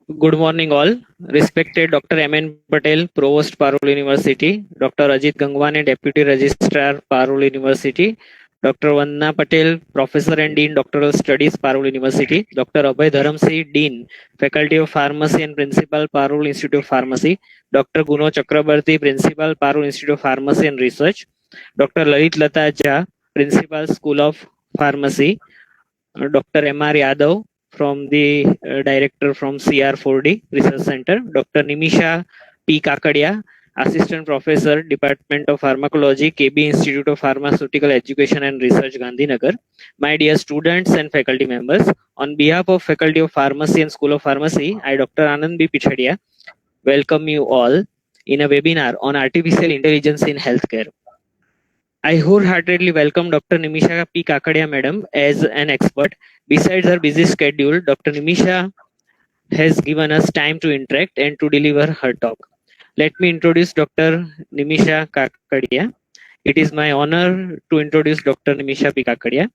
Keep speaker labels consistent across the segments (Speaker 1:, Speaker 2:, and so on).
Speaker 1: Good morning, all. Respected Dr. M.N. Patel, Provost, Parul University, Dr. Ajit Gangwane, Deputy Registrar, Parul University, Dr. Vandana Patel, Professor and Dean, Doctoral Studies, Parul University, Dr. Abhay Dharamsi, Dean, Faculty of Pharmacy and Principal, Parul Institute of Pharmacy, Dr. Guno Chakrabarti, Principal, Parul Institute of Pharmacy and Research, Dr. Lalit Lata Jha, Principal, School of Pharmacy, Dr. M.R. Yadav, from the director from CR4D Research Center, Dr. Nimisha P. Kakadia, Assistant Professor, Department of Pharmacology, KB Institute of Pharmaceutical Education and Research, Gandhinagar. My dear students and faculty members, on behalf of Faculty of Pharmacy and School of Pharmacy, I, Dr. Anand B. Pichadia, welcome you all in a webinar on artificial intelligence in healthcare. I wholeheartedly welcome Dr. Nimisha P. Kakadia Madam as an expert. Besides her busy schedule, Dr. Nimisha has given us time to interact and to deliver her talk. Let me introduce Dr. Nimisha Kakadia. It is my honor to introduce Dr. Nimisha P. Kakadia.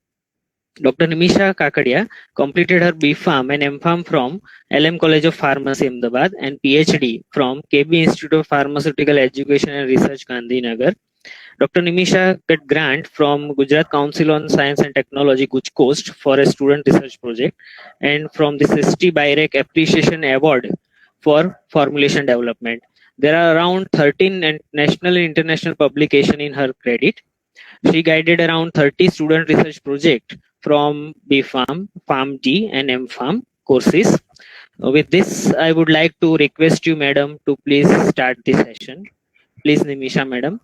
Speaker 1: Dr. Nimisha Kakadia completed her B.Pharm and M.Pharm from LM College of Pharmacy, Ahmedabad, and PhD from KB Institute of Pharmaceutical Education and Research, Gandhinagar. Dr. Nimisha got grant from Gujarat Council on Science and Technology, Guj Coast, for a student research project, and from the ST Byrek Appreciation Award for formulation development. There are around 13 national and international publications in her credit. She guided around 30 student research projects from B.Pharm, PharmD, and M.Pharm courses. With this, I would like to request you, madam, to please start the session. Please, Nimisha, madam.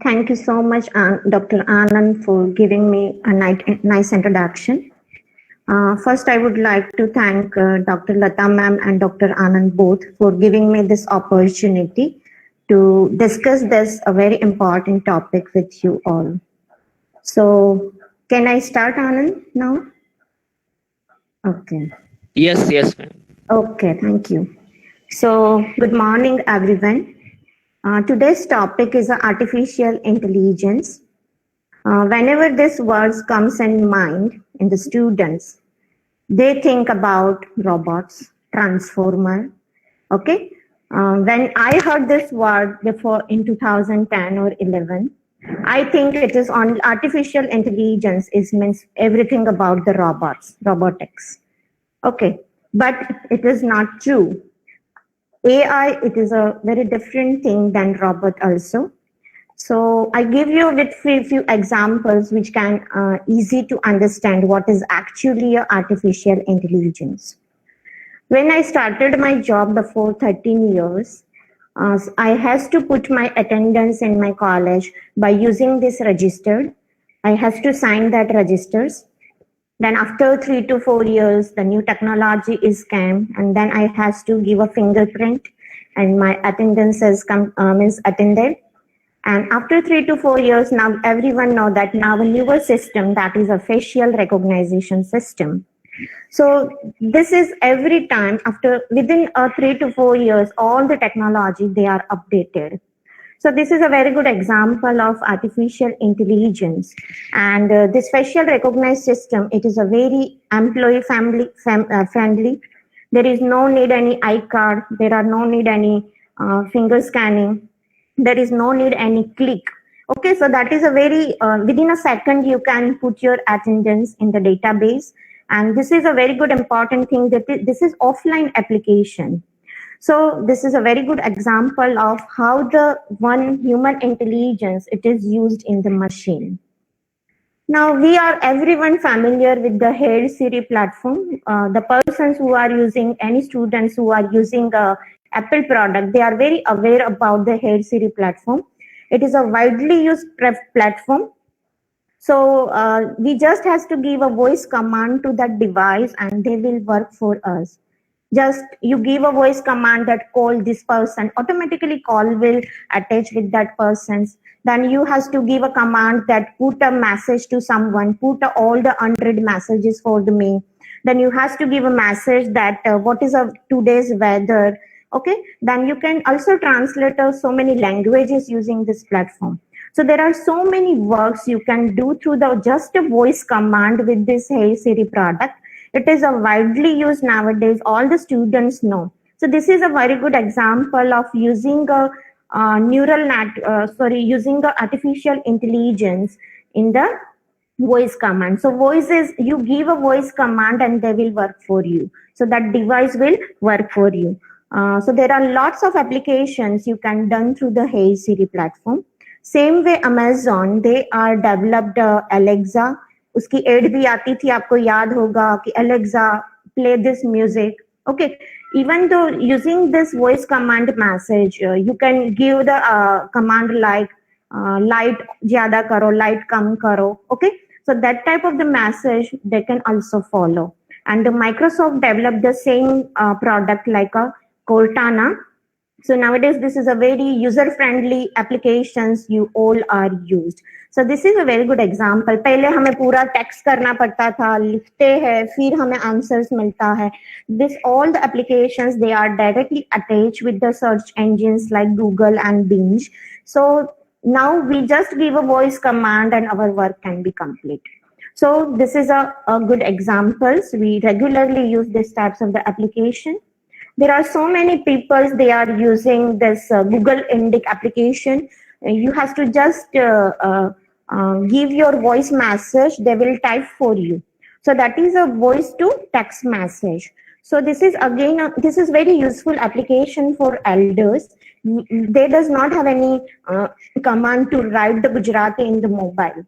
Speaker 2: Thank you so much, Dr. Anand, for giving me a nice introduction. First, I would like to thank Dr. Lata ma'am and Dr. Anand both for giving me this opportunity to discuss this a very important topic with you all. So, can I start, Anand, now? Okay.
Speaker 1: Yes, ma'am.
Speaker 2: Okay, thank you. So, good morning, everyone. Today's topic is artificial intelligence. Whenever this word comes in mind in the students, they think about robots, transformer. Okay. When I heard this word before in 2010 or 11, I think it is on artificial intelligence is means everything about the robotics. Okay, but it is not true. AI, it is a very different thing than robot also. So I give you with few examples which can easy to understand what is actually artificial intelligence. When I started my job before 13 years, I has to put my attendance in my college by using this registered. I has to sign that registers. Then after 3 to 4 years, the new technology is came, and then I has to give a fingerprint, and my attendance is means attended. And after 3 to 4 years, now everyone know that now a newer system that is a facial recognition system. So this is every time after within 3 to 4 years, all the technology they are updated. So this is a very good example of artificial intelligence, and this facial recognized system, it is a very employee friendly. There is no need any eye card. There are no need any finger scanning. There is no need any click. Okay, so that is a very within a second you can put your attendance in the database, and this is a very good important thing that this is offline application. So this is a very good example of how the one human intelligence it is used in the machine. Now we are everyone familiar with the Hail Siri platform. The persons who are using, any students who are using a Apple product, they are very aware about the Hail Siri platform. It is a widely used platform. So we just has to give a voice command to that device and they will work for us. Just you give a voice command that call this person, automatically call will attach with that person's. Then you has to give a command that put a message to someone, put all the 100 messages for the me. Then you has to give a message that what is today's weather. Okay, then you can also translate so many languages using this platform. So there are so many works you can do through the just a voice command with this Hey Siri product. It is a widely used nowadays. All the students know. So this is a very good example of using a using the artificial intelligence in the voice command. So voice is, you give a voice command and they will work for you. So that device will work for you. So there are lots of applications you can done through the Hey Siri platform. Same way Amazon, they are developed Alexa. उसकी add भी आती थी, आपको याद होगा कि Alexa play this music. Okay, even though using this voice command message, you can give the command like light zyada karo, light kam karo. Okay, so that type of the message they can also follow. And Microsoft developed the same product like a Cortana. So nowadays this is a very user friendly applications you all are used. So this is a very good example. पहले हमें पूरा text करना पड़ता था, लिखते हैं, फिर हमें answers मिलता है. This all the applications, they are directly attached with the search engines like Google and Bing. So now we just give a voice command and our work can be complete. So this is a good examples. We regularly use these types of the application. There are so many people, they are using this Google Indic application. You have to just give your voice message, they will type for you. So that is a voice to text message. So this is again, this is very useful application for elders. They does not have any command to write the Gujarati in the mobile.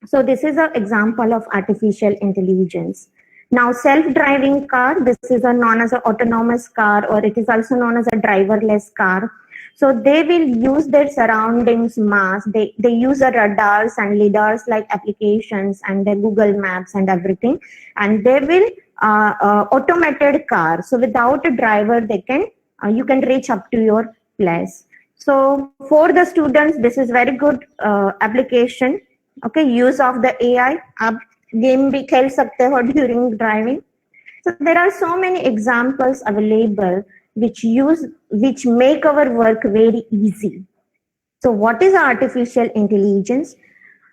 Speaker 2: So this is an example of artificial intelligence. Now, self-driving car, this is a known as an autonomous car, or it is also known as a driverless car. So they will use their surroundings mass. They use a radars and lidars like applications and the Google Maps and everything. And they will automated car. So without a driver, they can you can reach up to your place. So for the students, this is very good application. Okay, use of the AI. आप game भी खेल सकते हो during driving. So there are so many examples available which make our work very easy. So what is artificial intelligence?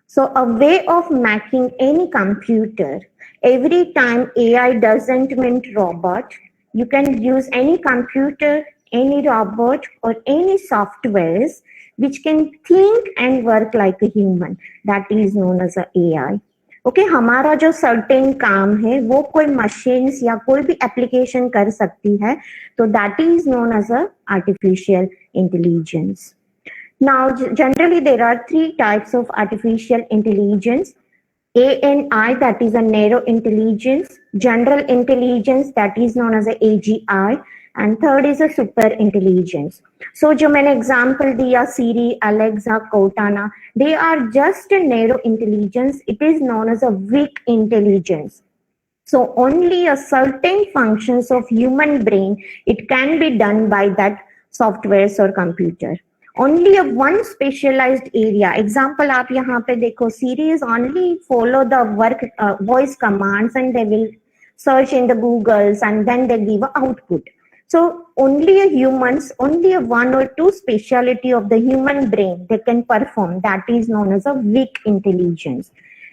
Speaker 2: So a way of making any computer. Every time AI doesn't mean robot, you can use any computer, any robot, or any softwares which can think and work like a human. That is known as a AI. Okay हमारा जो certain काम है वो कोई machines या कोई भी application कर सकती है, तो that is known as a artificial intelligence. Now generally there are 3 types of artificial intelligence. ANI, that is a narrow intelligence, general intelligence, that is known as a AGI, and third is a super intelligence. So जो मैंने example दिया Siri, Alexa, Cortana, they are just a narrow intelligence. It is known as a weak intelligence. So only a certain functions of human brain, it can be done by that softwares or computer. Only a one specialized area. Example आप यहाँ पे देखो, Siri is only follow the work voice commands and they will search in the Googles and then they give a output. So only a humans, only a 1 or 2 speciality of the human brain they can perform. That is known as a weak intelligence.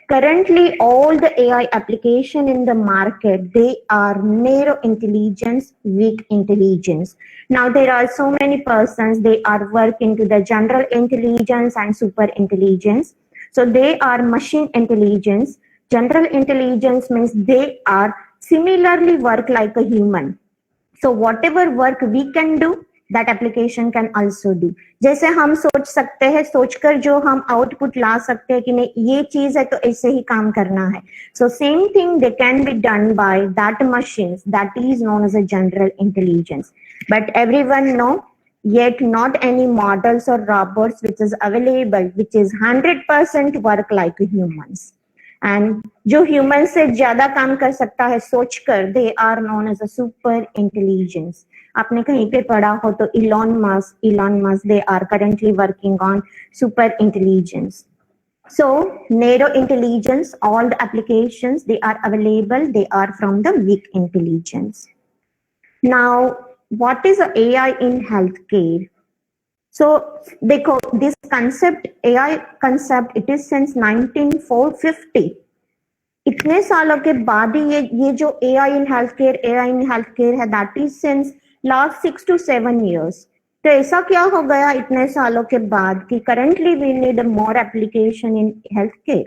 Speaker 2: Currently, all the AI application in the market, they are narrow intelligence, weak intelligence. Now there are so many persons, they are working to the general intelligence and super intelligence. So they are machine intelligence. General intelligence means they are similarly work like a human. So whatever work we can do, that application can also do. जैसे हम सोच सकते हैं, सोचकर जो हम output ला सकते हैं कि नहीं ये चीज है तो ऐसे ही काम करना है. So same thing they can be done by that machines. That is known as a general intelligence. But everyone know, yet not any models or robots which is available, which is 100% work like humans. And जो human से ज्यादा काम कर सकता है सोचकर, they are known as a super intelligence. आपने कहीं पे पढ़ा हो तो Elon Musk, they are currently working on super intelligence. So narrow intelligence, all the applications they are available, they are from the weak intelligence. Now, what is AI in healthcare? So देखो, this concept, AI concept, it is since 1950. इतने सालों के बाद ही ये जो AI in health care है, that is since last 6 to 7 years. तो ऐसा क्या हो गया इतने सालों के बाद कि currently we need more application in healthcare.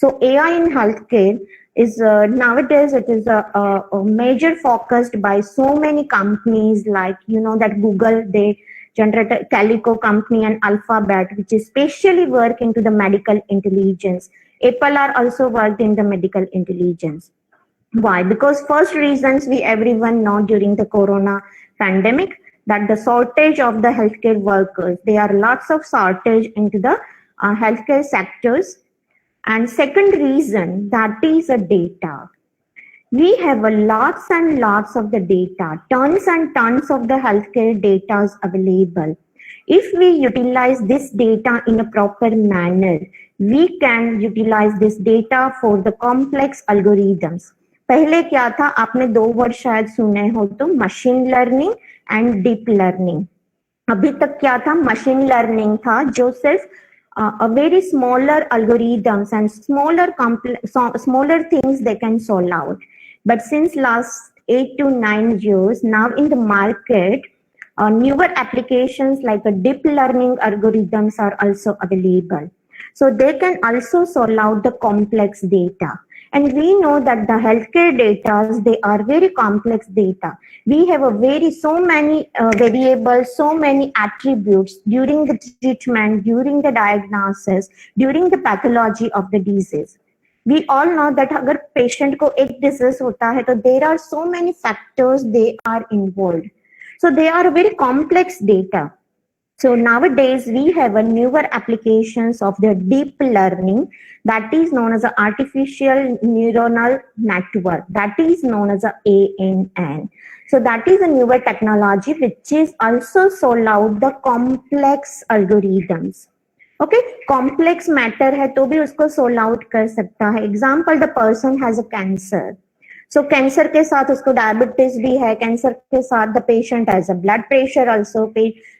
Speaker 2: So AI in healthcare is nowadays it is a major focused by so many companies, like that Google, they generate a Calico company, and Alphabet, which is specially work into the medical intelligence. Apple are also worked in the medical intelligence. Why? Because first reasons we everyone know during the corona pandemic, that the shortage of the healthcare workers. There are lots of shortage into the healthcare sectors. And second reason, that is a data. We have a lots and lots of the data, tons and tons of the healthcare data is available. If we utilize this data in a proper manner, we can utilize this data for the complex algorithms. पहले क्या था, आपने 2 word शायद सुने हो तो, machine learning and deep learning. अभी तक क्या था, मशीन लर्निंग था जो सिर्फ a very smaller algorithms and smaller things they can solve out. But since last 8 to 9 years, now in the market, newer applications like a deep learning algorithms are also available. So they can also solve out the complex data. And we know that the healthcare data, they are very complex data. We have a so many variables, so many attributes during the treatment, during the diagnosis, during the pathology of the disease. We all know that अगर patient को एक disease होता है तो there are so many factors they are involved. So they are very complex data. So nowadays we have a newer applications of the deep learning, that is known as a artificial neuronal network, that is known as a ANN. So that is a newer technology which is also solve out the complex algorithms. Okay, complex matter है तो भी उसको solve out कर सकता है. Example, the person has a cancer. So cancer के साथ उसको diabetes भी है, cancer के साथ the patient has a blood pressure also,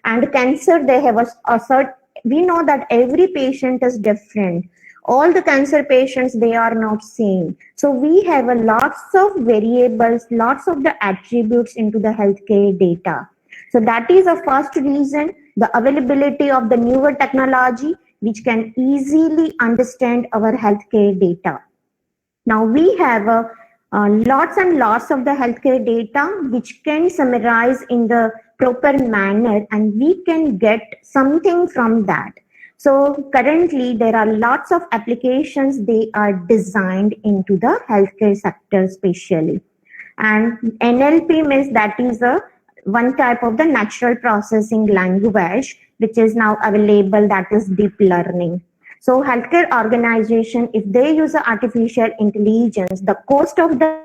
Speaker 2: and cancer they have a certain, we know that every patient is different. All the cancer patients, they are not same. So we have a lots of variables, lots of the attributes into the healthcare data. So that is the first reason, the availability of the newer technology which can easily understand our healthcare data. Now we have lots and lots of the healthcare data which can summarize in the proper manner, and we can get something from that. So currently there are lots of applications, they are designed into the healthcare sector especially. And NLP means that is a one type of the natural processing language which is now available, that is deep learning. So healthcare organization, if they use artificial intelligence, the cost of the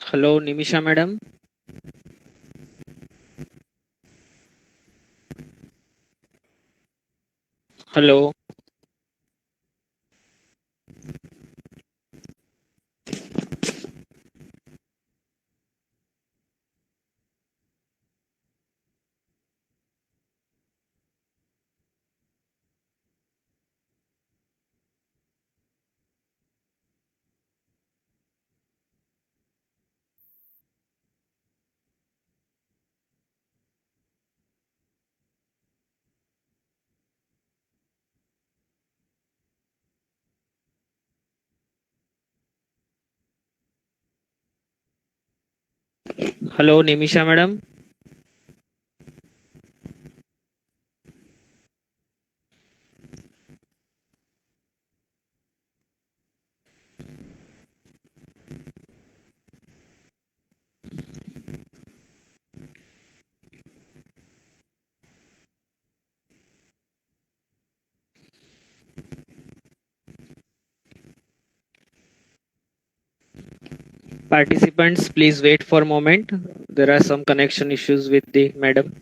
Speaker 1: Hello, Nimisha madam. Hello. Hello, Nimisha madam. Participants, please wait for a moment. There are some connection issues with the madam.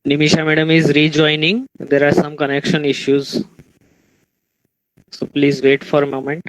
Speaker 1: Nimisha madam is rejoining. There are some connection issues. So please wait for a moment.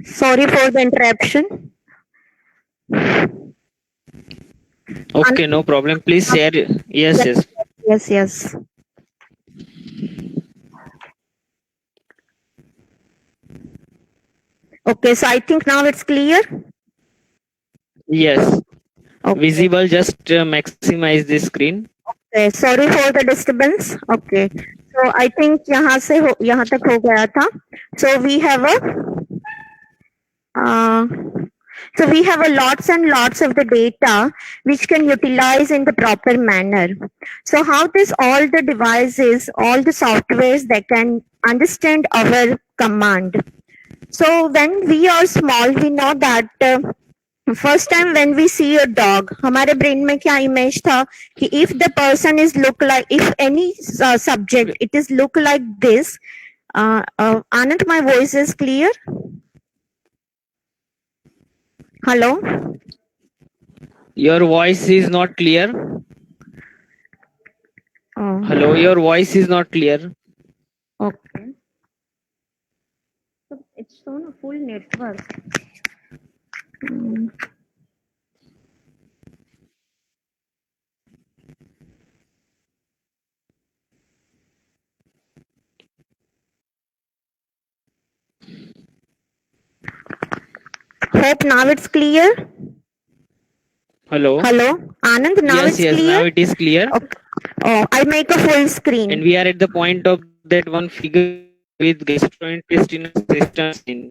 Speaker 2: Sorry for the interruption.
Speaker 1: Okay, no problem. Please share. Yes, yes.
Speaker 2: Yes, yes. Okay, so I think now it's clear.
Speaker 1: Yes.
Speaker 2: Okay.
Speaker 1: Visible, just maximize the screen.
Speaker 2: Okay, sorry for the disturbance. Okay, so I think यहाँ तक हो गया था. So we have a lots and lots of the data which can utilize in the proper manner. So how this all the devices, all the softwares that can understand our command. So when we are small, we know that first time when we see a dog हमारे brain में क्या image था कि if the person is look like if any subject it is look like this Anand my voice is clear hello
Speaker 1: Your voice is not clear. Hello, your voice is not clear.
Speaker 2: Okay it's shown a full network hope now it's clear.
Speaker 1: Hello.
Speaker 2: Anand, now
Speaker 1: Yes,
Speaker 2: it's
Speaker 1: yes.
Speaker 2: clear.
Speaker 1: Now it is clear.
Speaker 2: Okay. Oh, I make a full screen.
Speaker 1: And we are at the point of that one figure with gastrointestinal system in.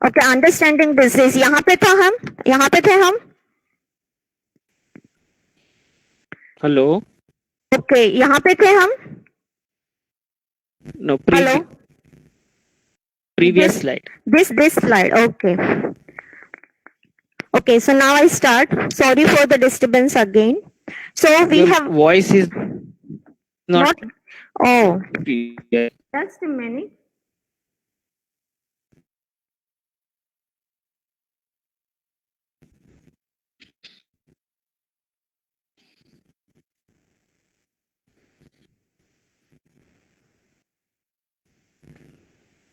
Speaker 2: Okay, understanding disease. यहाँ पे थे हम.
Speaker 1: Hello.
Speaker 2: Okay, यहाँ पे थे हम.
Speaker 1: No,
Speaker 2: Hello.
Speaker 1: previous slide.
Speaker 2: This slide. Okay. Okay, so now I start. Sorry for the disturbance again. So we
Speaker 1: Your
Speaker 2: have
Speaker 1: voice is not
Speaker 2: Oh,
Speaker 1: clear.
Speaker 2: just a minute.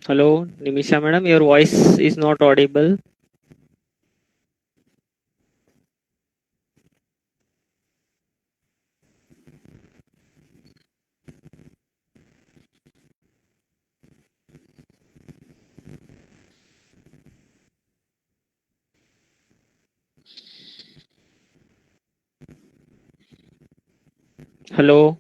Speaker 1: Hello, Nimisha madam, your voice is not audible. Hello.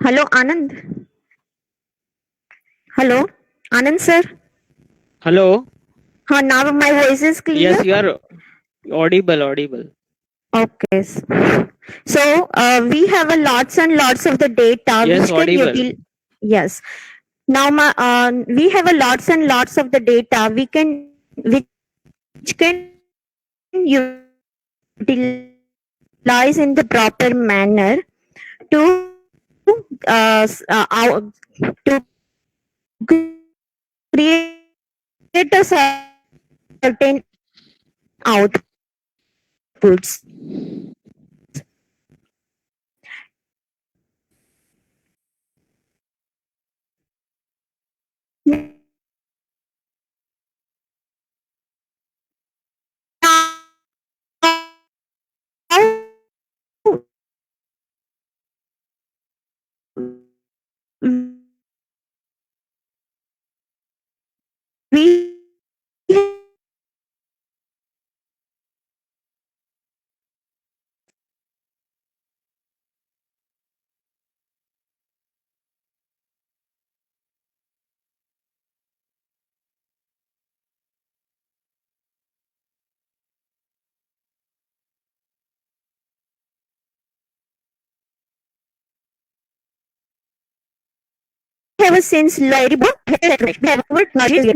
Speaker 2: Hello, Anand. Hello, Anand sir.
Speaker 1: Hello.
Speaker 2: Now my voice is clear.
Speaker 1: Yes, you are audible.
Speaker 2: Okay. So we have a lots and lots of the data
Speaker 1: Yes,
Speaker 2: which can
Speaker 1: audible.
Speaker 2: Yes. Now we have a lots and lots of the data which can utilize in the proper manner to to create a certain output. outputs. We have since very book we have knowledge.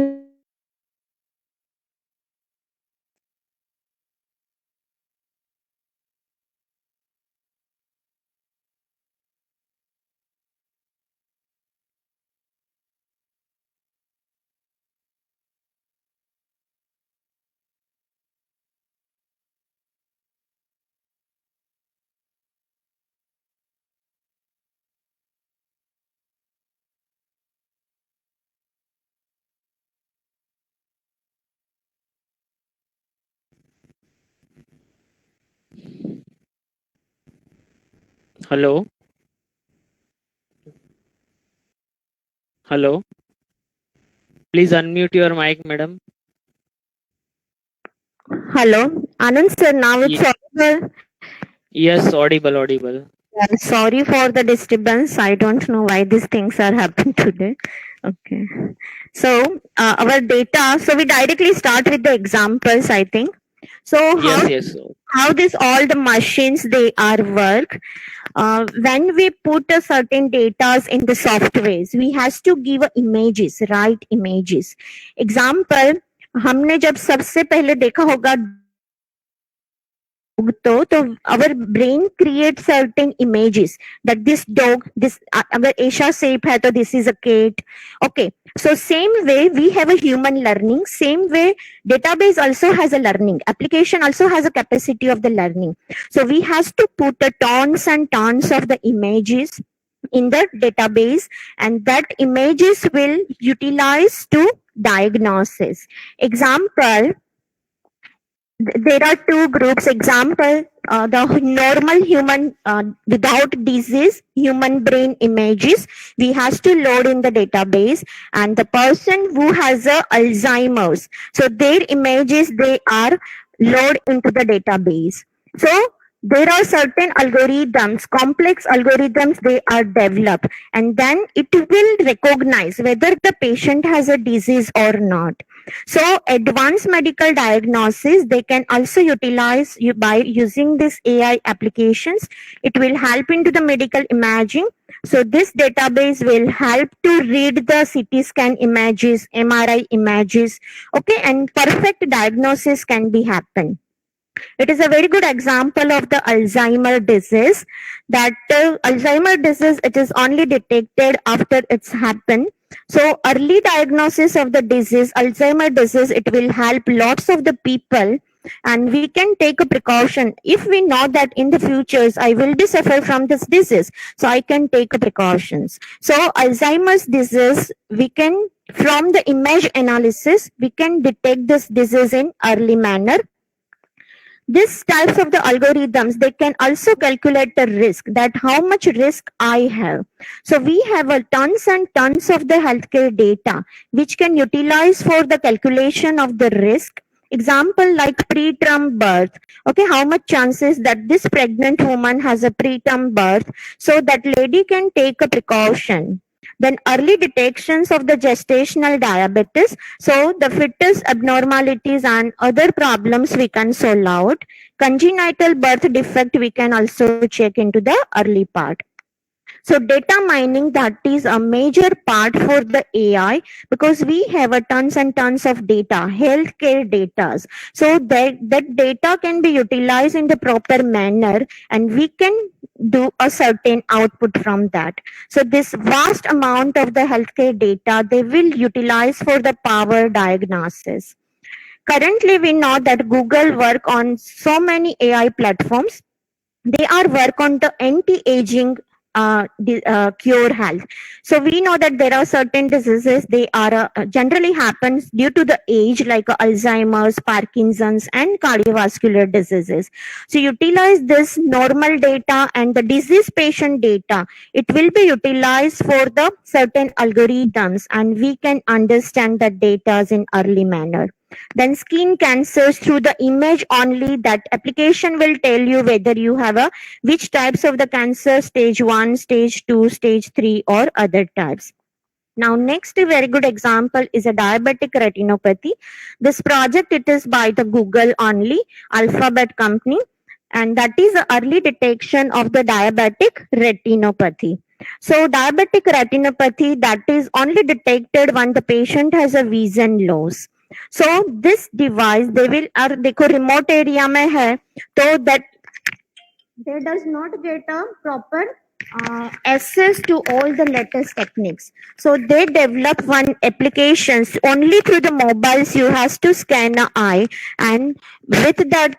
Speaker 1: Hello. Hello. Please unmute your mic, madam.
Speaker 2: Hello, Anand sir. Now it's
Speaker 1: Ye-
Speaker 2: audible.
Speaker 1: Yes, audible, audible.
Speaker 2: I'm sorry for the disturbance. I don't know why these things are happening today. Okay. So our data. So we directly start with the examples, I think. So
Speaker 1: Yes, yes.
Speaker 2: how this all the machines they are work. When we put a certain data in the softwares, we has to give images, right images. Example, हमने जब सबसे पहले देखा होगा तो our brain creates certain images that this dog this अगर Esha shape है तो this is a cat. Okay, so same way we have a human learning, same way database also has a learning, application also has a capacity of the learning. So we has to put the tons and tons of the images in the database, and that images will utilize to diagnosis. Example, there are two groups. Example, the normal human without disease human brain images we has to load in the database, and the person who has a Alzheimer's, so their images they are load into the database. So there are certain algorithms, complex algorithms they are developed, and then it will recognize whether the patient has a disease or not. So advanced medical diagnosis, they can also utilize you by using this AI applications. It will help into the medical imaging. So this database will help to read the CT scan images, MRI images, okay, and perfect diagnosis can be happen. It is a very good example of the Alzheimer disease. That Alzheimer disease, it is only detected after it's happened. So early diagnosis of the disease, Alzheimer disease, it will help lots of the people, and we can take a precaution. If we know that in the futures I will be suffer from this disease, so I can take a precautions. So Alzheimer's disease, we can, from the image analysis, we can detect this disease in early manner. These types of the algorithms, they can also calculate the risk, that how much risk I have. So we have a tons and tons of the healthcare data which can utilize for the calculation of the risk. Example like preterm birth. Okay, how much chances that this pregnant woman has a preterm birth, so that lady can take a precaution. Then early detections of the gestational diabetes, so the fetus abnormalities and other problems we can solve out. Congenital birth defect we can also check into the early part. So data mining, that is a major part for the AI, because we have a tons and tons of data, healthcare data. So that data can be utilized in the proper manner, and we can do a certain output from that. So this vast amount of the healthcare data, they will utilize for the power diagnosis. currently we know that Google work on so many AI platforms. They are work on the anti-aging cure health. So we know that there are certain diseases, they are generally happens due to the age, like Alzheimer's, Parkinson's, and cardiovascular diseases. So utilize this normal data and the disease patient data. It will be utilized for the certain algorithms, and we can understand the data in early manner. Then skin cancers through the image only, that application will tell you whether you have a which types of the cancer, stage 1, stage 2, stage 3, or other types. Now next very good example is a diabetic retinopathy. This project, it is by the Google only, Alphabet company, and that is the early detection of the diabetic retinopathy. So diabetic retinopathy, that is only detected when the patient has a vision loss. So this device, they will, और देखो remote area में है, तो that they does not get a proper access to all the latest techniques. So they develop one applications only through the mobiles. You has to scan an eye, and with that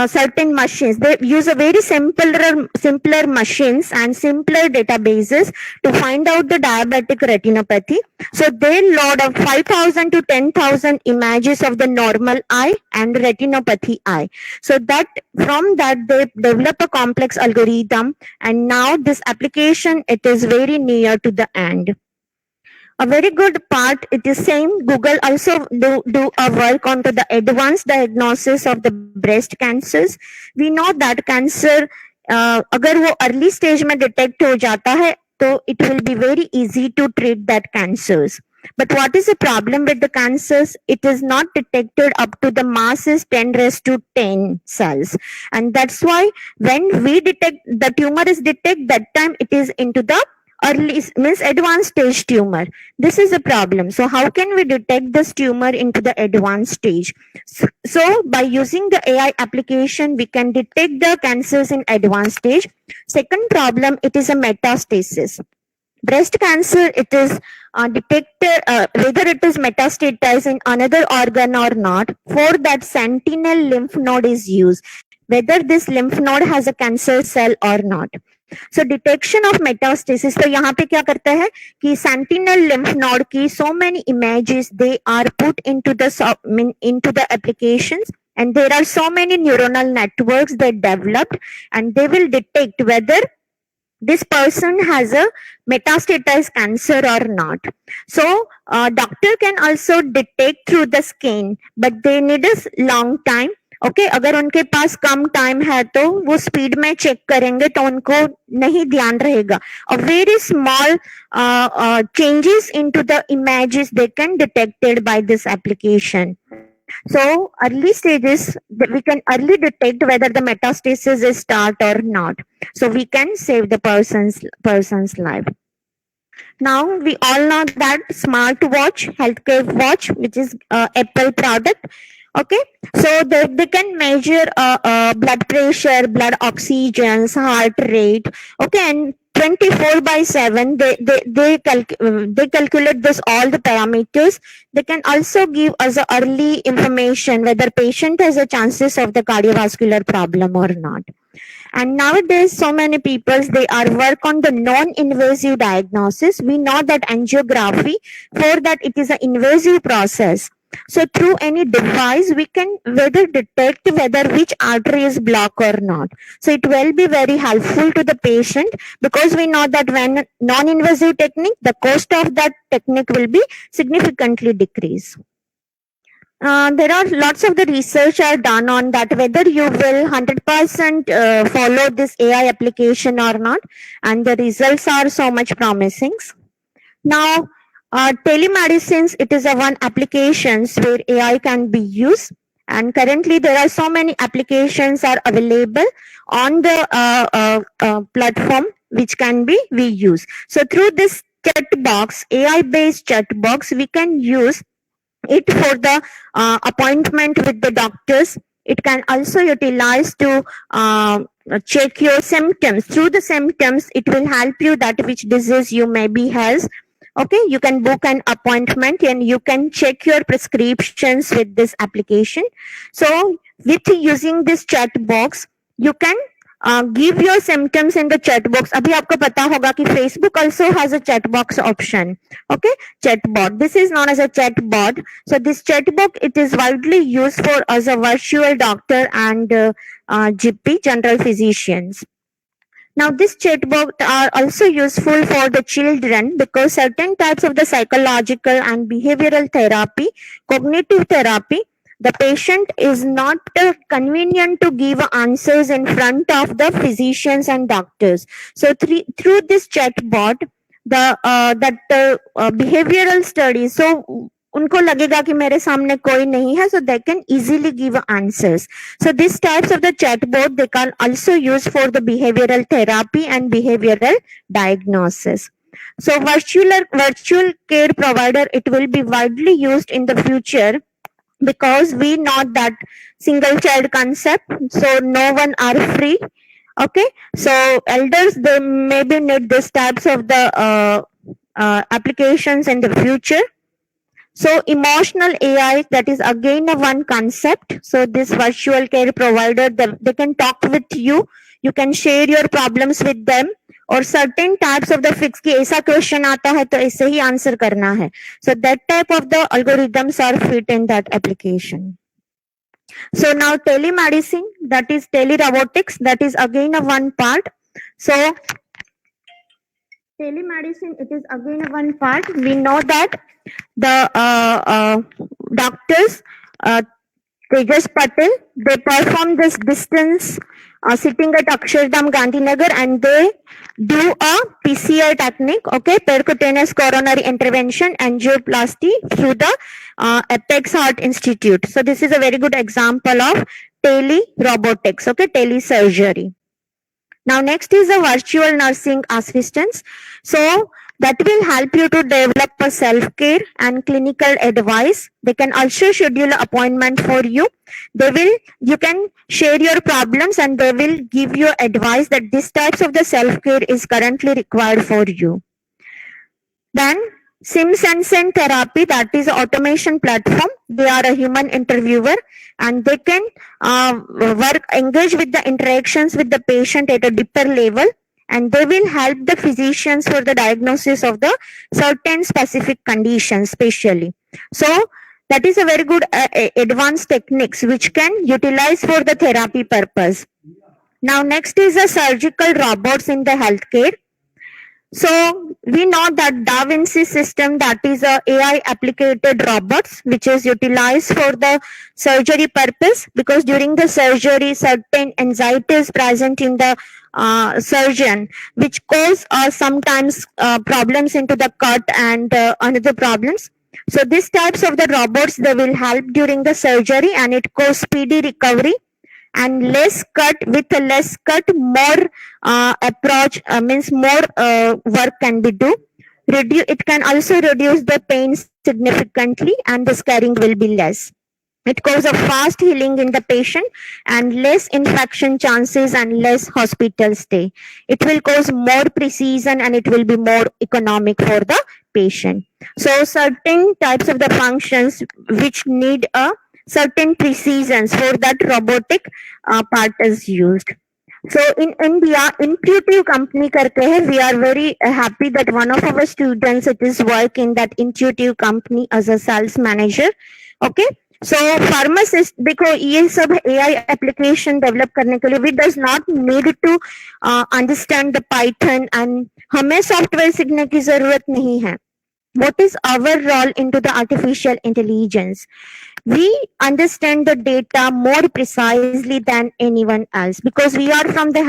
Speaker 2: certain machines, they use a very simpler machines and simpler databases to find out the diabetic retinopathy. So they load up 5,000 to 10,000 images of the normal eye and retinopathy eye. So that from that they develop a complex algorithm, and now this application, it is very near to the end. A very good part, it is same. Google also do a work onto the advanced diagnosis of the breast cancers. We know that cancer, अगर वो early stage में detect हो जाता है, तो it will be very easy to treat that cancers. But what is the problem with the cancers? It is not detected up to the mass is 10 raised to 10 cells. And that's why when we detect, the tumor is detected, that time it is into the early, means advanced stage tumor. This is a problem. So how can we detect this tumor into the advanced stage? So by using the AI application, we can detect the cancers in advanced stage. Second problem, it is a metastasis. Breast cancer, it is detected whether it is metastatized in another organ or not. For that, sentinel lymph node is used, whether this lymph node has a cancer cell or not. So detection of metastasis, तो यहाँ पे क्या करता है कि sentinel lymph node की so many images, they are put into the applications, and there are so many neuronal networks that developed, and they will detect whether this person has a metastatized cancer or not. So doctor can also detect through the scan, but they need a long time. Okay अगर उनके पास कम time है तो वो speed में check करेंगे तो उनको नहीं ध्यान रहेगा. A very small changes into the images they can detected by this application. So early stages, we can early detect whether the metastasis is start or not. So we can save the person's life. Now we all know that smartwatch, healthcare watch, which is Apple product. Okay, so they can measure blood pressure, blood oxygens, heart rate. Okay, and 24/7 they calculate this all the parameters. They can also give us a early information whether patient has a chances of the cardiovascular problem or not. And nowadays, so many people, they are work on the non-invasive diagnosis. We know that angiography, for that it is an invasive process. So through any device, we can whether detect whether which artery is blocked or not. So it will be very helpful to the patient, because we know that when non-invasive technique, the cost of that technique will be significantly decreased. There are lots of the research are done on that whether you will 100% follow this AI application or not, and the results are so much promising. Now, telemedicines, it is a one applications where AI can be used, and currently there are so many applications are available on the platform which can be we use. So through this chat box, AI based chat box, we can use it for the appointment with the doctors. It can also utilize to check your symptoms. Through the symptoms, it will help you that which disease you maybe has. Okay, you can book an appointment and you can check your prescriptions with this application. So with using this chat box, you can give your symptoms in the chat box. अभी आपको पता होगा कि Facebook also has a chat box option. Okay, chatbot. This is known as a chatbot. So this chatbot, it is widely used for as a virtual doctor and GP, general physicians. Now, this chatbot are also useful for the children because certain types of the psychological and behavioral therapy, cognitive therapy, the patient is not convenient to give answers in front of the physicians and doctors. So, through this chatbot, the behavioral studies, so उनको लगेगा कि मेरे सामने कोई नहीं है, so they can easily give answers. So these types of the chatbot, they can also use for the behavioral therapy and behavioral diagnosis. So virtual care provider, it will be widely used in the future because we know that single child concept, so no one are free. Okay, so elders, they maybe need these types of the applications in the future. So emotional AI, that is again a one concept. So this virtual care provider, they can talk with you. You can share your problems with them. और certain types of the fix की ऐसा question आता है तो ऐसे ही answer करना है. So that type of the algorithms are fit in that application. So now telemedicine, that is telerobotics, that is again a one part. So telemedicine, it is again one part. We know that the doctors, Tejas Patel, they perform this distance sitting at Akshardham Gandhinagar, and they do a PCI technique, okay, percutaneous coronary intervention angioplasty through the Apex Heart Institute. So this is a very good example of telerobotics, okay, telesurgery. Now next is a virtual nursing assistance. So that will help you to develop a self-care and clinical advice. They can also schedule an appointment for you. You can share your problems and they will give you advice that this types of the self-care is currently required for you. Then SimSensen Therapy, that is an automation platform. They are a human interviewer and they can engage with the interactions with the patient at a deeper level, and they will help the physicians for the diagnosis of the certain specific conditions specially. So that is a very good advanced techniques which can utilize for the therapy purpose. Now next is a surgical robots in the healthcare. So we know that Da Vinci system, that is a AI applicated robots which is utilized for the surgery purpose, because during the surgery certain anxiety is present in the surgeon which cause sometimes problems into the cut and another problems. So these types of the robots, they will help during the surgery and it cause speedy recovery and less cut. With a less cut, more approach means more work can be do. It can also reduce the pain significantly and the scarring will be less. It causes a fast healing in the patient and less infection chances and less hospital stay. It will cause more precision and it will be more economic for the patient. So certain types of the functions which need a certain precision, for that robotic part is used. So in India, Intuitive company करते हैं. We are very happy that one of our students, it is work in that Intuitive company as a sales manager. Okay. So pharmacist, देखो ये सब AI application develop करने के लिए we does not need to understand the Python and हमें software सीखने की जरूरत नहीं है. What is our role into the artificial intelligence? We understand the data more precisely than anyone else because we are from the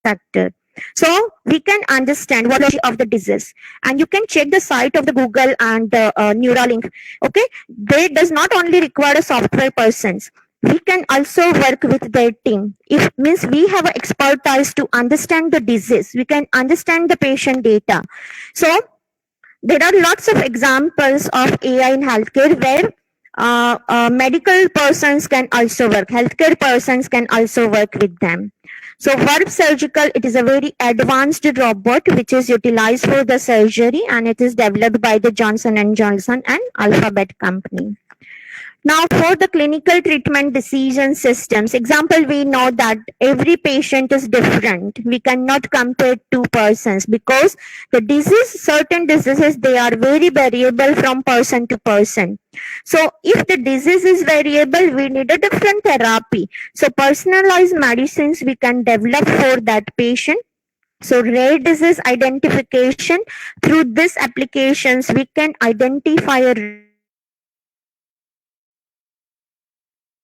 Speaker 2: sector. So we can understand what of the disease, and you can check the site of the Google and Neuralink. Okay, they does not only require a software persons. We can also work with their team. It means we have expertise to understand the disease. We can understand the patient data. So there are lots of examples of AI in healthcare where medical persons can also work, healthcare persons can also work with them. So Verb Surgical, it is a very advanced robot which is utilized for the surgery, and it is developed by the Johnson & Johnson and Alphabet company. Now, for the clinical treatment decision systems, example, we know that every patient is different. We cannot compare two persons because the disease, certain diseases, they are very variable from person to person. So, if the disease is variable, we need a different therapy. So, personalized medicines we can develop for that patient. So rare disease identification, through these applications, we can identify a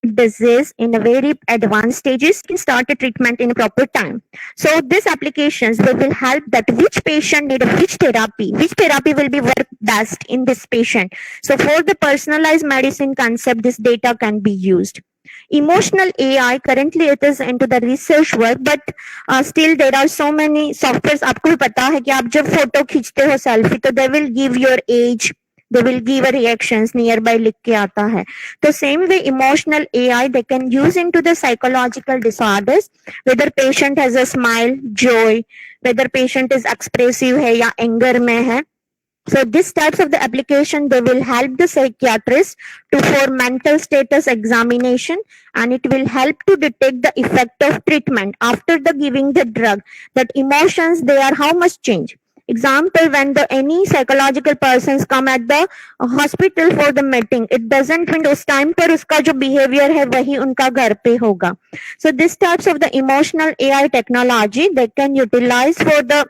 Speaker 2: disease in a very advanced stages and start a treatment in a proper time. So these applications will help that which patient need which therapy will be work best in this patient. So for the personalized medicine concept, this data can be used. Emotional AI, currently it is into the research work, but still there are so many softwares. आपको भी पता है कि आप जब photo खींचते हो selfie तो they will give your age, they will give a reactions nearby लिख के आता है. तो same way emotional AI they can use into the psychological disorders, whether patient has a smile, joy, whether patient is expressive है या anger में है. So these types of the application, they will help the psychiatrist to for mental status examination, and it will help to detect the effect of treatment after the giving the drug, that emotions they are how much change. Example, when the any psychological persons come at the hospital for the meeting, it doesn't mean उस time पर उसका जो behavior है वही उनका घर पे होगा. So these types of the emotional AI technology they can utilize for the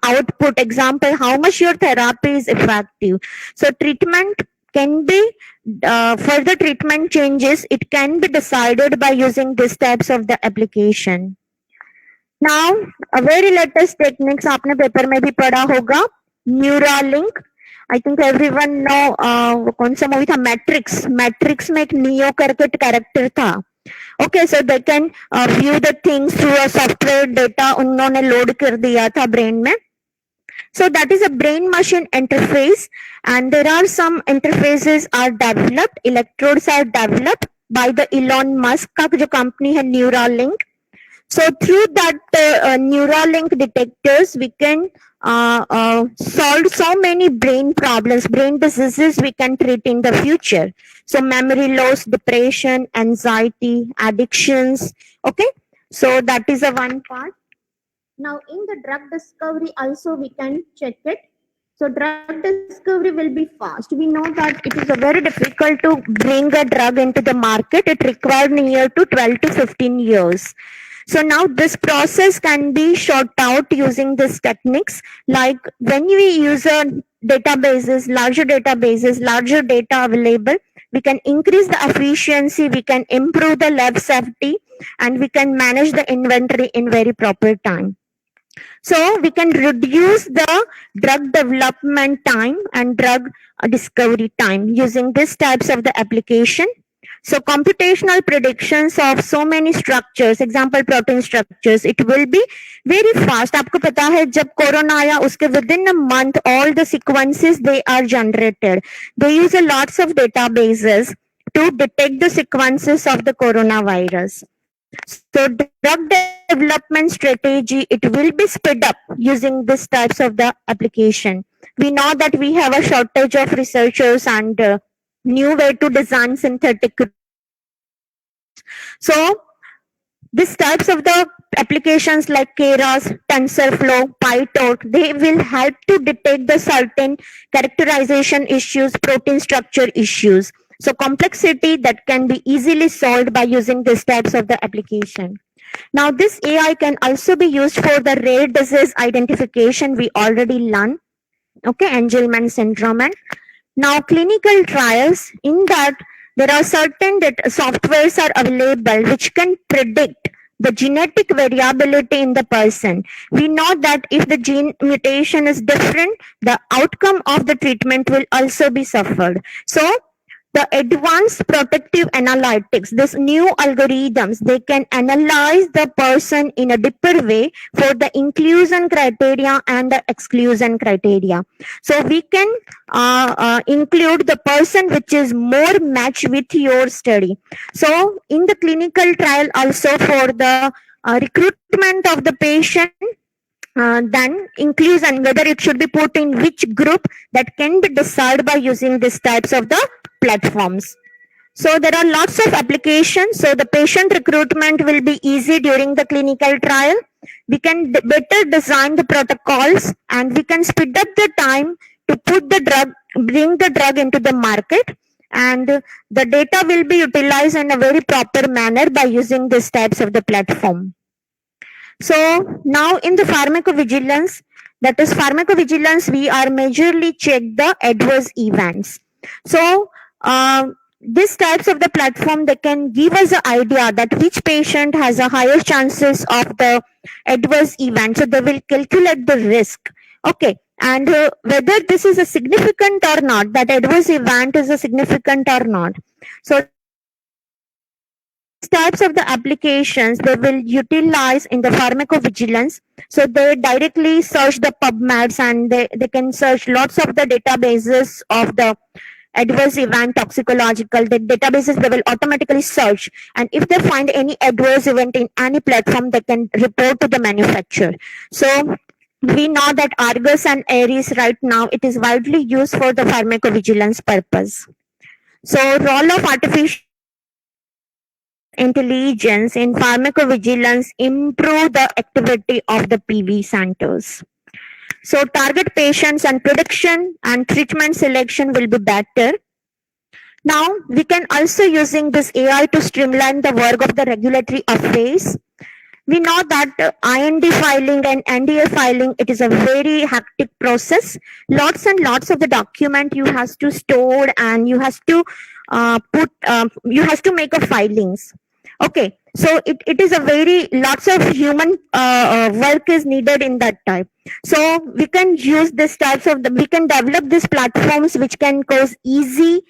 Speaker 2: output. Example, how much your therapy is effective. So treatment can be further treatment changes, it can be decided by using these types of the application. Now a very latest techniques आपने paper में भी पढ़ा होगा, Neuralink. I think everyone know कौन सा movie था, matrix में एक नियो करके कैरेक्टर था. Okay, so they can view the things through a software data उन्होंने load कर दिया था brain में. So that is a brain machine interface, and there are some interfaces are developed, electrodes are developed by the Elon Musk का जो company है Neuralink. So through that Neuralink detectors, we can solve so many brain problems, brain diseases we can treat in the future. So memory loss, depression, anxiety, addictions. Okay, so that is a one part. Now in the drug discovery also we can check it. So drug discovery will be fast. We know that it is a very difficult to bring a drug into the market. It requires near to 12 to 15 years. So now this process can be short out using these techniques. Like when we use a databases, larger data available, we can increase the efficiency, we can improve the lab safety, and we can manage the inventory in very proper time. So we can reduce the drug development time and drug discovery time using these types of the application. So computational predictions of so many structures, example protein structures, it will be very fast. आपको पता है जब corona आया उसके within a month all the sequences they are generated. They use a lots of databases to detect the sequences of the coronavirus. So drug development strategy, it will be sped up using these types of the application. We know that we have a shortage of researchers and new way to design synthetic. So these types of the applications like Keras, TensorFlow, PyTorch, they will help to detect the certain characterization issues, protein structure issues. So complexity that can be easily solved by using these types of the application. Now this AI can also be used for the rare disease identification we already learned. Okay, Angelman syndrome. And now clinical trials, in that there are certain softwares are available which can predict the genetic variability in the person. We know that if the gene mutation is different, the outcome of the treatment will also be suffered. So the advanced protective analytics, this new algorithms, they can analyze the person in a deeper way for the inclusion criteria and the exclusion criteria. So we can include the person which is more matched with your study. So in the clinical trial also for the recruitment of the patient, then inclusion, whether it should be put in which group, that can be decided by using these types of the platforms. So there are lots of applications. So the patient recruitment will be easy during the clinical trial. We can better design the protocols, and we can speed up the time to put the drug, bring the drug into the market, and the data will be utilized in a very proper manner by using these types of the platform. So now in the pharmacovigilance, that is pharmacovigilance, we are majorly check the adverse events. So these types of the platform, they can give us an idea that which patient has a higher chances of the adverse event. So they will calculate the risk. Okay. And whether this is a significant or not, that adverse event is a significant or not. So types of the applications they will utilize in the pharmacovigilance. So they directly search the PubMeds, and they can search lots of the databases of the adverse event toxicological. The databases they will automatically search, and if they find any adverse event in any platform, they can report to the manufacturer. So we know that Argus and Aries right now, it is widely used for the pharmacovigilance purpose. So role of artificial intelligence in pharmacovigilance improve the activity of the PV centers. So target patients and prediction and treatment selection will be better. Now we can also using this AI to streamline the work of the regulatory affairs. We know that IND filing and NDA filing, it is a very hectic process. Lots and lots of the document you have to store, and you have to you have to make a filings. Okay, so it is a very lots of human work is needed in that type. So we can use this types of we can develop these platforms which can cause easy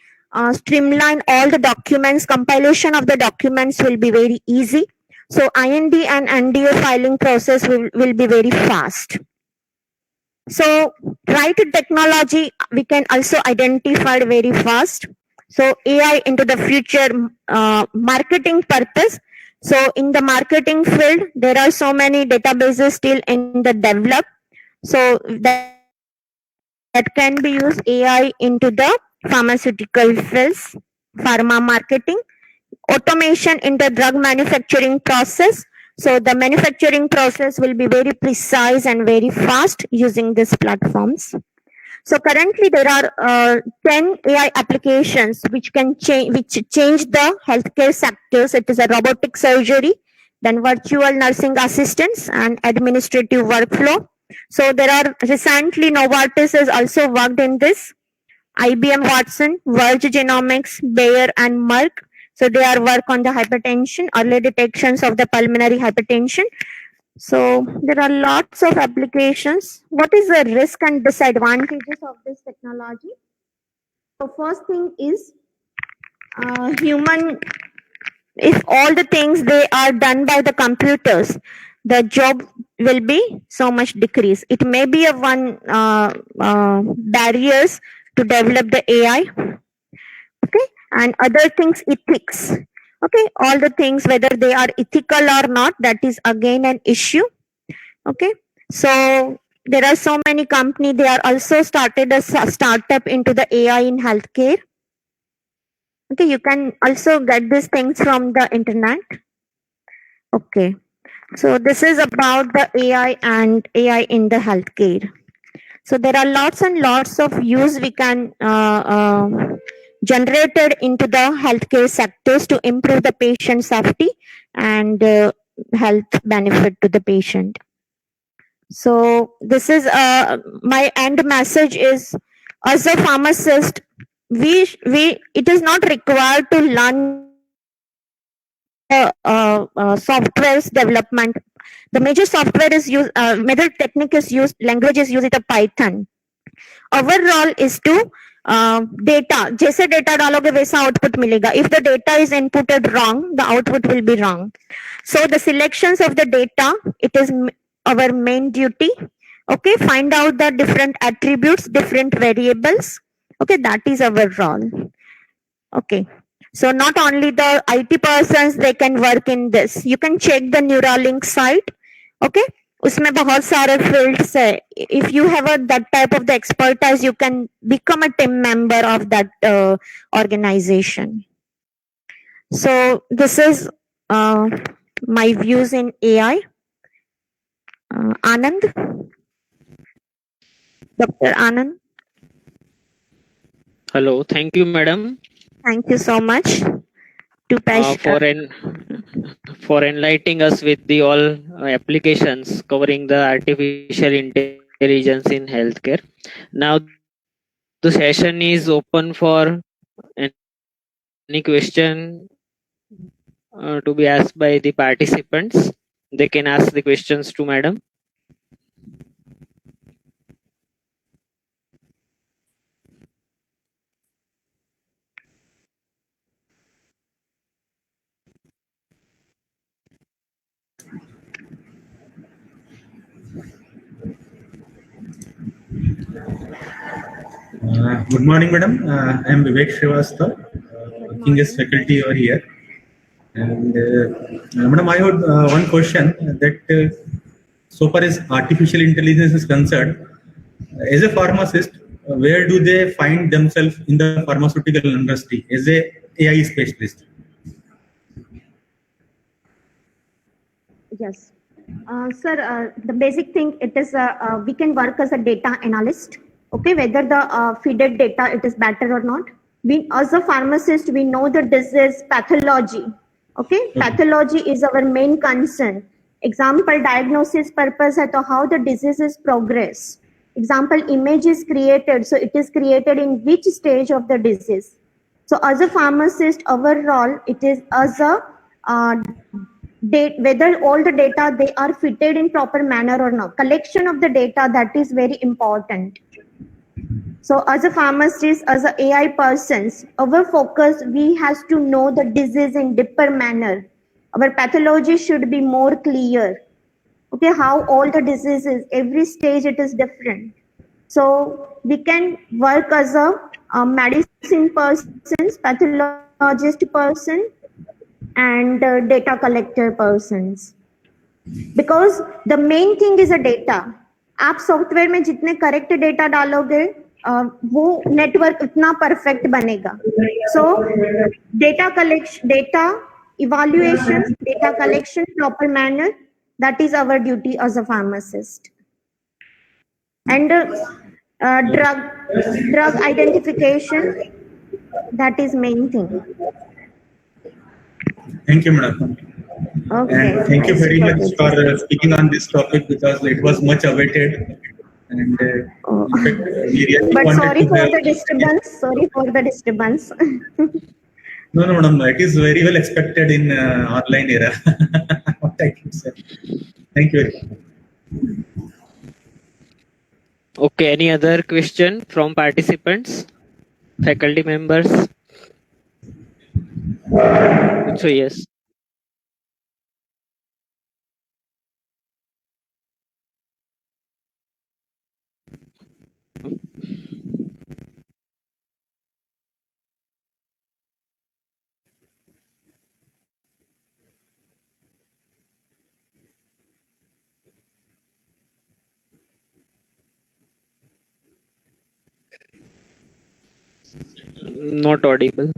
Speaker 2: streamline all the documents. Compilation of the documents will be very easy. So IND and NDA filing process will be very fast. So right technology we can also identify very fast. So AI into the future marketing purpose. So in the marketing field, there are so many databases still in the develop. So that can be used AI into the pharmaceutical fields, pharma marketing, automation in the drug manufacturing process. So the manufacturing process will be very precise and very fast using these platforms. So currently there are 10 AI applications which can change the healthcare sectors. It is a robotic surgery, then virtual nursing assistants and administrative workflow. So there are recently Novartis has also worked in this. IBM Watson, Verge Genomics, Bayer and Merck. So they are work on the hypertension, early detections of the pulmonary hypertension. So there are lots of applications. What is the risk and disadvantages of this technology? So first thing is human, if all the things they are done by the computers, the job will be so much decrease. It may be a one barriers to develop the AI. Okay, and other things, ethics. Okay, all the things whether they are ethical or not, that is again an issue. Okay, so there are so many companies, they are also started a startup into the AI in healthcare. Okay, you can also get these things from the internet. Okay, so this is about the AI and AI in the healthcare. So there are lots and lots of use we can generated into the healthcare sectors to improve the patient safety and health benefit to the patient. So this is my end message is, as a pharmacist, we it is not required to learn software's development. The major software is used, major technique is used, language is used, it a Python. Our role is to data, जैसे data डालोगे वैसा output मिलेगा. If the data is inputted wrong, the output will be wrong. So the selections of the data, it is our main duty. Okay, find out the different attributes, different variables. Okay, that is our role. Okay, so not only the IT persons they can work in this. You can check the Neuralink site. Okay, उसमें बहुत सारे fields है. If you have that type of the expertise, you can become a team member of that organization. So this is my views in AI. Anand, Dr. Anand,
Speaker 1: Hello, thank you, madam,
Speaker 2: thank you so much to
Speaker 1: for enlightening us with the all applications covering the artificial intelligence in healthcare. Now the session is open for any question to be asked by the participants. They can ask the questions to madam.
Speaker 3: Good morning, madam. I am Vivek Srivastava, working as faculty over here. And madam, I have one question that so far as artificial intelligence is concerned, as a pharmacist, where do they find themselves in the pharmaceutical industry as a AI specialist?
Speaker 2: Yes. Sir, the basic thing, it is we can work as a data analyst. Okay, whether the feeded data it is better or not. We, as a pharmacist, we know that this is pathology. Okay, pathology is our main concern. Example, diagnosis purpose है तो how the diseases progress. Example, image is created, so it is created in which stage of the disease. So as a pharmacist, our role it is as a whether all the data they are fitted in proper manner or not. Collection of the data, that is very important. So as a pharmacist, as a AI persons, our focus, we has to know the disease in deeper manner. Our pathology should be more clear. Okay, how all the diseases, every stage it is different. So we can work as a medicine persons, pathologist person, and data collector persons. Because the main thing is a data. आप software में जितने correct data डालोगे वो network उतना perfect बनेगा. सो data collection, data evaluation, data collection proper manner, that is our duty as a pharmacist. And drug identification, that is main thing.
Speaker 3: Thank you, madam.
Speaker 2: Okay.
Speaker 3: And thank you very much for speaking on this topic because it was much awaited. And in fact, we really
Speaker 2: but
Speaker 3: wanted
Speaker 2: sorry
Speaker 3: to
Speaker 2: for
Speaker 3: have-
Speaker 2: the disturbance. Sorry for the disturbance.
Speaker 3: No, madam. It is very well expected in online era. What I can say. Thank you very much.
Speaker 1: Okay, any other question from participants, faculty members? So yes. Not audible.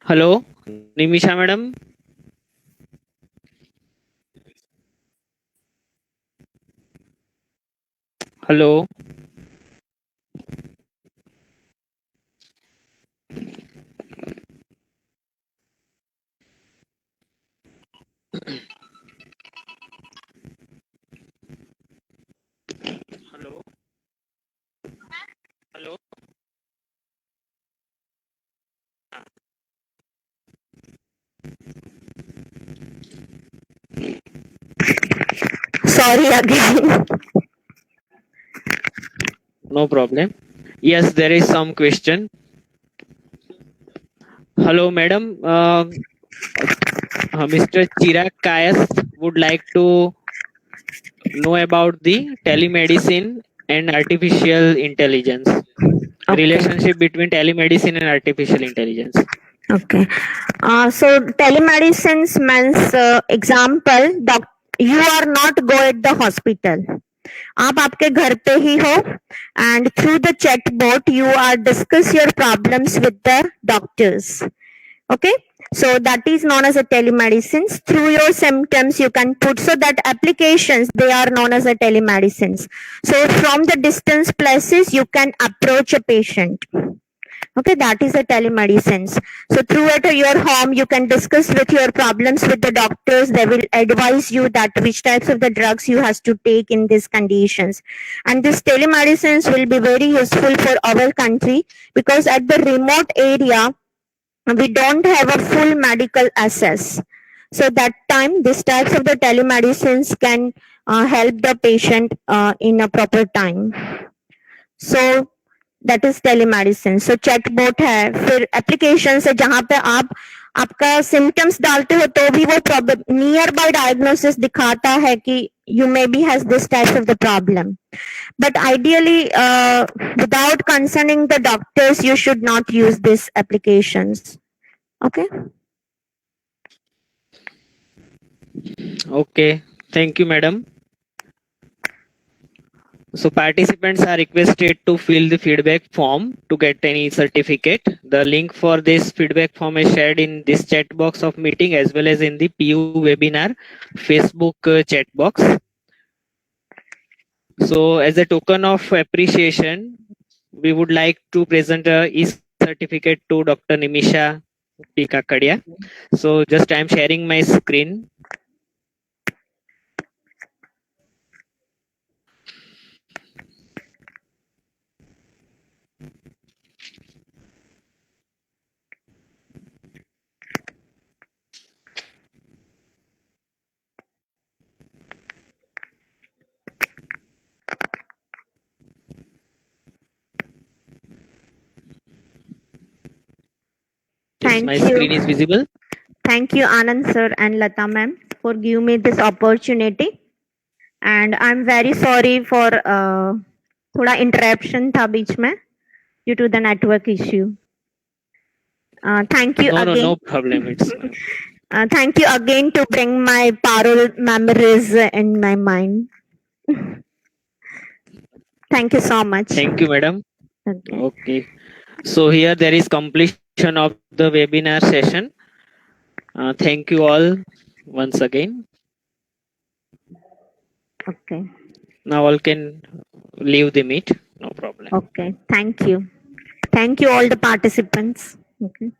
Speaker 1: Hello, Nimisha madam. Hello. Hello. Hello.
Speaker 2: sorry again.
Speaker 1: No problem. Yes, there is some question. Hello, madam. Mr. Chirag Kayas would like to know about the telemedicine and artificial intelligence.
Speaker 2: Okay.
Speaker 1: Relationship between telemedicine and artificial intelligence.
Speaker 2: Okay. So telemedicine means example, you are not go at the hospital. आप आपके घर पे ही हो and through the chatbot you are discuss your problems with the doctors. Okay, so that is known as a telemedicine. Through your symptoms you can put, so that applications they are known as a telemedicines. So from the distance places you can approach a patient. Okay, that is a telemedicine. So through at your home you can discuss with your problems with the doctors. They will advise you that which types of the drugs you has to take in these conditions. And this telemedicines will be very useful for our country, because at the remote area we don't have a full medical access. So that time these types of the telemedicines can help the patient in a proper time. So that is telemedicine. So chatbot है, फिर application है जहां पे आप आपका symptoms डालते हो तो भी वो नियर बाय डायग्नोसिस दिखाता है कि you maybe has this type of the problem, but ideally without concerning the doctors you should not use these applications. Okay.
Speaker 1: Okay, thank you, madam. So participants are requested to fill the feedback form to get any certificate. The link for this feedback form is shared in this chat box of meeting as well as in the PU webinar Facebook chat box. So as a token of appreciation, we would like to present a e-certificate to Dr. Nimisha P. Kakadia. So just I am sharing my screen.
Speaker 2: Thank
Speaker 1: My
Speaker 2: you.
Speaker 1: screen is visible.
Speaker 2: Thank you, Anand sir and Lata ma'am, for giving me this opportunity. And I'm very sorry for थोड़ा interruption था बीच में due to the network issue. Thank you again.
Speaker 1: No problem. It's
Speaker 2: thank you again to bring my parallel memories in my mind. Thank you so much.
Speaker 1: Thank you, madam.
Speaker 2: Okay.
Speaker 1: So here there is completion of the webinar session. Thank you all once again.
Speaker 2: Okay.
Speaker 1: Now all can leave the meet. No problem.
Speaker 2: Okay. Thank you. Thank you all the participants. Okay.